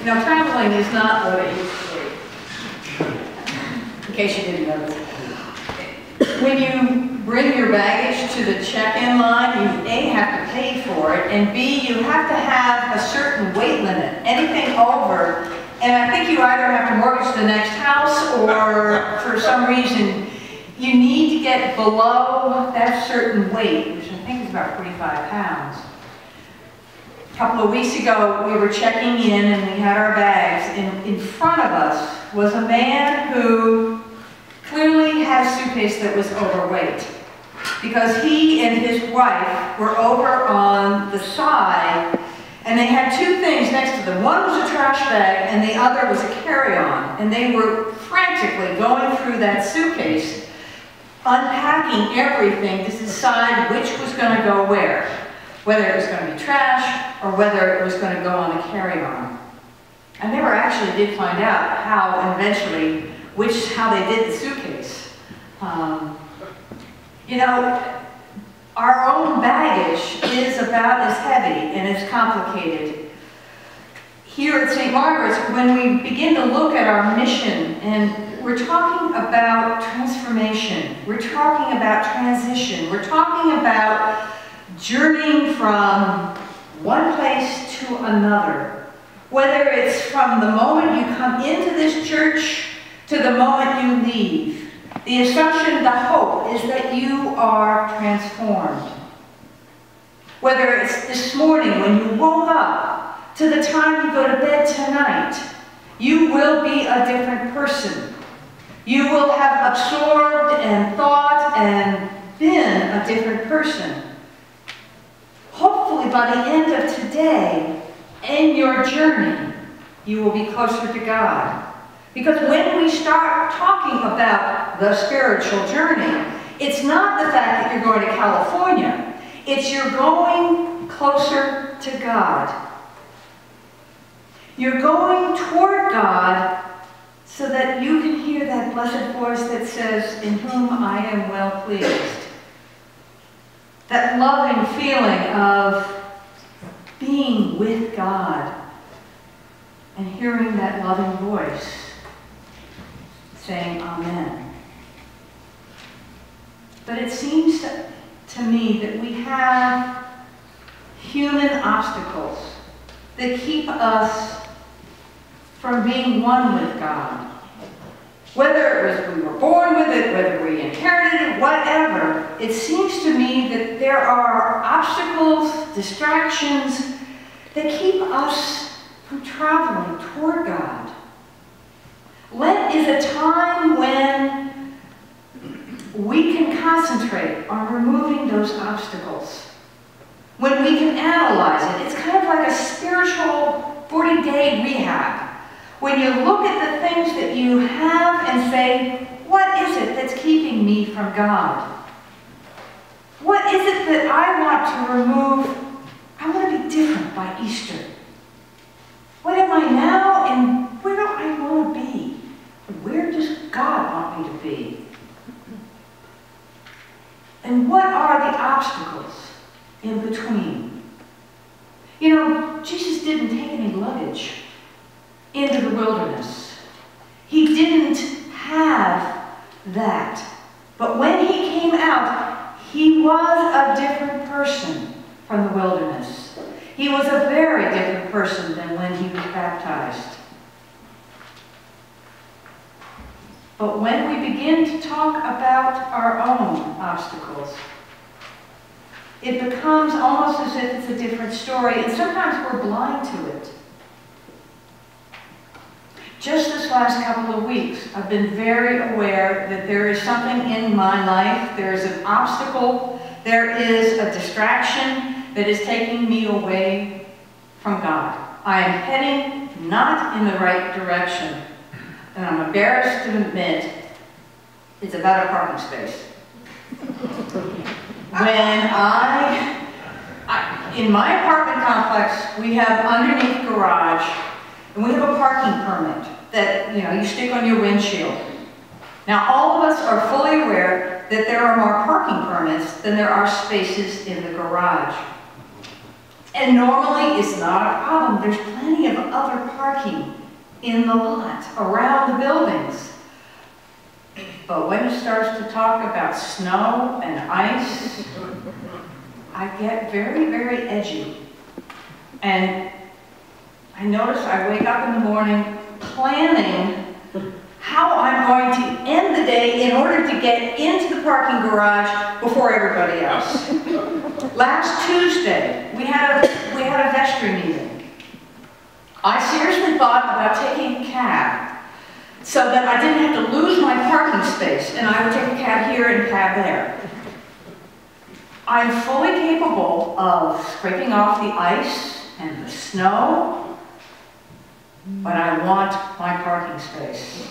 You know, traveling is not what it used to be. In case you didn't notice. When you bring your baggage to the check-in line, you A, have to pay for it, and B, you have to have a certain weight limit. Anything over, and I think you either have to mortgage the next house or for some reason you need to get below that certain weight, which I think is about 45 pounds. A couple of weeks ago, we were checking in and we had our bags, and in front of us was a man who clearly had a suitcase that was overweight, because he and his wife were over on the side, and they had two things next to them. One was a trash bag and the other was a carry-on, and they were frantically going through that suitcase, unpacking everything to decide which was going to go where, whether it was going to be trash or whether it was going to go on a carry-on. I never actually did find out how eventually, how they did the suitcase. You know, our own baggage is about as heavy and as complicated. Here at St. Margaret's, when we begin to look at our mission, and we're talking about transformation, we're talking about transition, we're talking about journeying from one place to another. Whether it's from the moment you come into this church to the moment you leave. The assumption, the hope, is that you are transformed. Whether it's this morning when you woke up to the time you go to bed tonight, you will be a different person. You will have absorbed and thought and been a different person. Hopefully by the end of today, in your journey, you will be closer to God. Because when we start talking about the spiritual journey, it's not the fact that you're going to California. It's you're going closer to God. You're going toward God so that you can hear that blessed voice that says, "In whom I am well pleased." That loving feeling of being with God and hearing that loving voice saying amen. But it seems to me that we have human obstacles that keep us from being one with God. Whether it was we were born with it, whether we inherited it, whatever, it seems to me that there are obstacles, distractions that keep us from traveling toward God. Lent is a time when we can concentrate on removing those obstacles. When we can analyze it. It's kind of like a spiritual 40-day rehab. When you look at the things that you have and say, what is it that's keeping me from God? What is it that I want to remove? I want to be different by Easter. What am I now and where do I want to be? Where does God want me to be? And what are the obstacles in between? You know, Jesus didn't take any luggage into the wilderness. He didn't have that. But when he came out, he was a different person from the wilderness. He was a very different person than when he was baptized. But when we begin to talk about our own obstacles, it becomes almost as if it's a different story, and sometimes we're blind to it. Just this last couple of weeks, I've been very aware that there is something in my life, there is an obstacle, there is a distraction that is taking me away from God. I am heading not in the right direction. And I'm embarrassed to admit, it's about a parking space. When in my apartment complex, we have underneath garage, and we have a parking permit that, you stick on your windshield. Now, all of us are fully aware that there are more parking permits than there are spaces in the garage. And normally it's not a problem. There's plenty of other parking in the lot, around the buildings. But when it starts to talk about snow and ice, I get very, very edgy. And I notice I wake up in the morning planning how I'm going to end the day in order to get into the parking garage before everybody else. Last Tuesday, we had a vestry meeting. I seriously thought about taking a cab so that I didn't have to lose my parking space, and I would take a cab here and a cab there. I'm fully capable of scraping off the ice and the snow, but I want my parking space.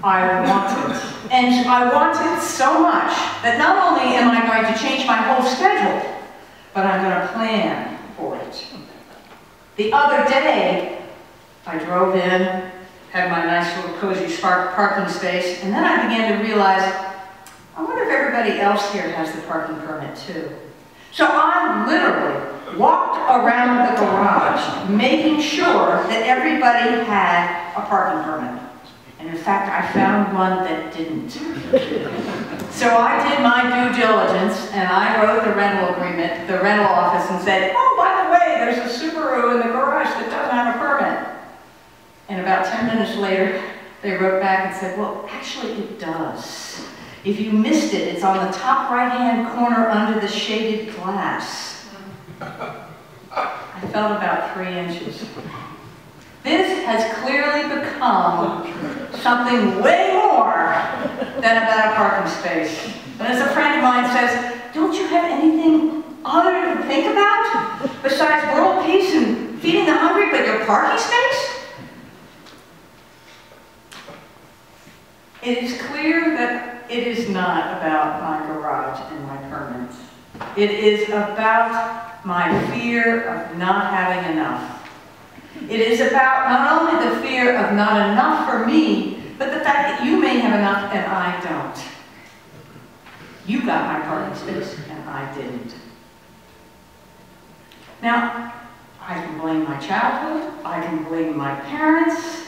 I want it. And I want it so much that not only am I going to change my whole schedule, but I'm going to plan for it. The other day, I drove in, had my nice little cozy parking space, and then I began to realize, I wonder if everybody else here has the parking permit too. So I literally walked around the garage, making sure that everybody had a parking permit. And in fact, I found one that didn't. So I did my due diligence, and I wrote the rental agreement, the rental office, and said, oh, by the way, there's a Subaru in the garage that doesn't have a permit. And about 10 minutes later, they wrote back and said, well, actually it does. If you missed it, it's on the top right-hand corner under the shaded glass. I felt about 3 inches. This has clearly become something way more than about a parking space. And as a friend of mine says, don't you have anything other to think about besides world peace and feeding the hungry but your parking space? It is clear that it is not about my garage and my permits. It is about my fear of not having enough. It is about not only the fear of not enough for me, but the fact that you may have enough and I don't. You got my parking space and I didn't. Now, I can blame my childhood, I can blame my parents,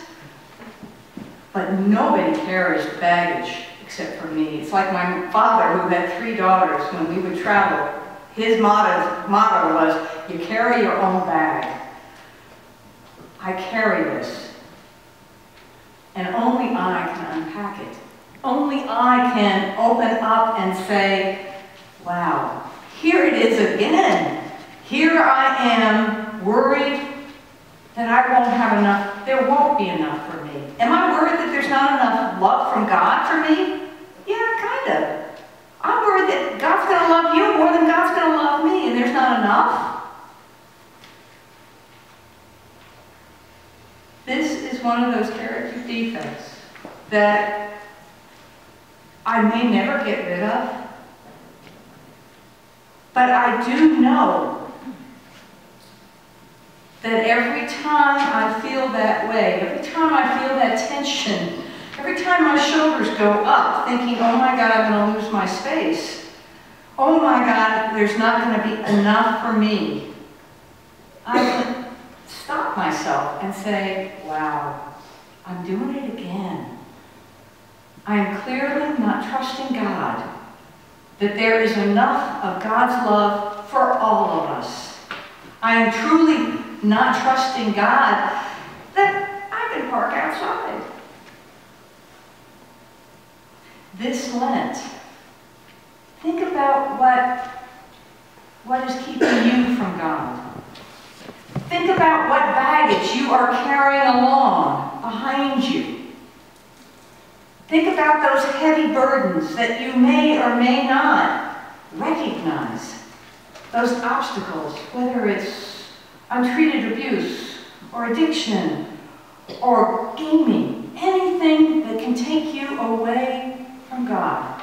but nobody carries baggage except for me. It's like my father, who had 3 daughters, when we would travel, his motto was, you carry your own bag. I carry this, and only I can unpack it. Only I can open up and say, wow, here it is again. Here I am, worried that I won't have enough, there won't be enough for me. Am I worried that there's not enough love from God for me? Yeah, kind of. I'm worried that God's going to love you more than God's going to love me, and there's not enough. This is one of those character defects that I may never get rid of, but I do know that every time I feel that way, every time I feel that tension, every time my shoulders go up thinking, oh my God, I'm going to lose my space. Oh my God, there's not going to be enough for me. I can stop myself and say, wow, I'm doing it again. I am clearly not trusting God that there is enough of God's love for all of us. I am truly not trusting God that I can park outside. This Lent, think about what is keeping you from God. Think about what baggage you are carrying along behind you. Think about those heavy burdens that you may or may not recognize. Those obstacles, whether it's untreated abuse or addiction or gaming, anything that can take you away from God.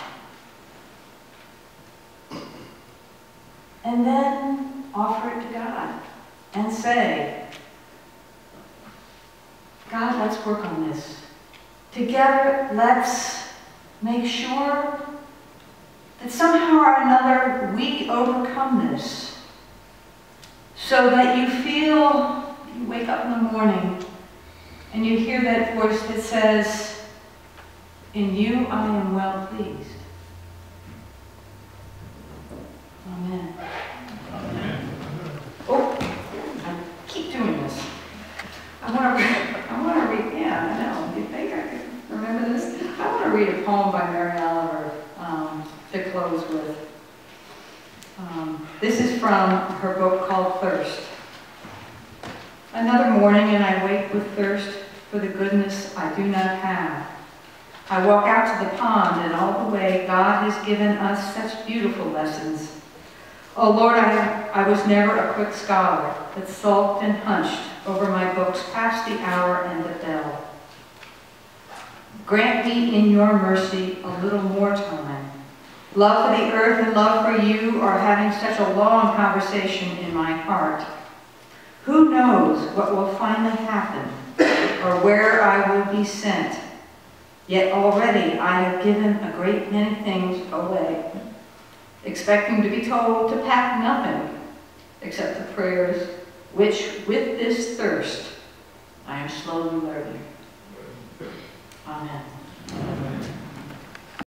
And then offer it to God and say, God, let's work on this. Together, let's make sure that somehow or another we overcome this so that you feel, you wake up in the morning and you hear that voice that says, "In you I am well pleased." Amen. Amen. Oh, I keep doing this. I want to read, yeah, I know. You think I can remember this? I want to read a poem by Mary Oliver to close with. This is from her book called Thirst. Another morning and I wake with thirst for the goodness I do not have. I walk out to the pond and all the way God has given us such beautiful lessons. Oh Lord, I was never a quick scholar, but sulked and hunched over my books past the hour and the bell. Grant me in your mercy a little more time. Love for the earth and love for you are having such a long conversation in my heart. Who knows what will finally happen or where I will be sent? Yet already I have given a great many things away, expecting to be told to pack nothing except the prayers which with this thirst I am slowly learning. Amen.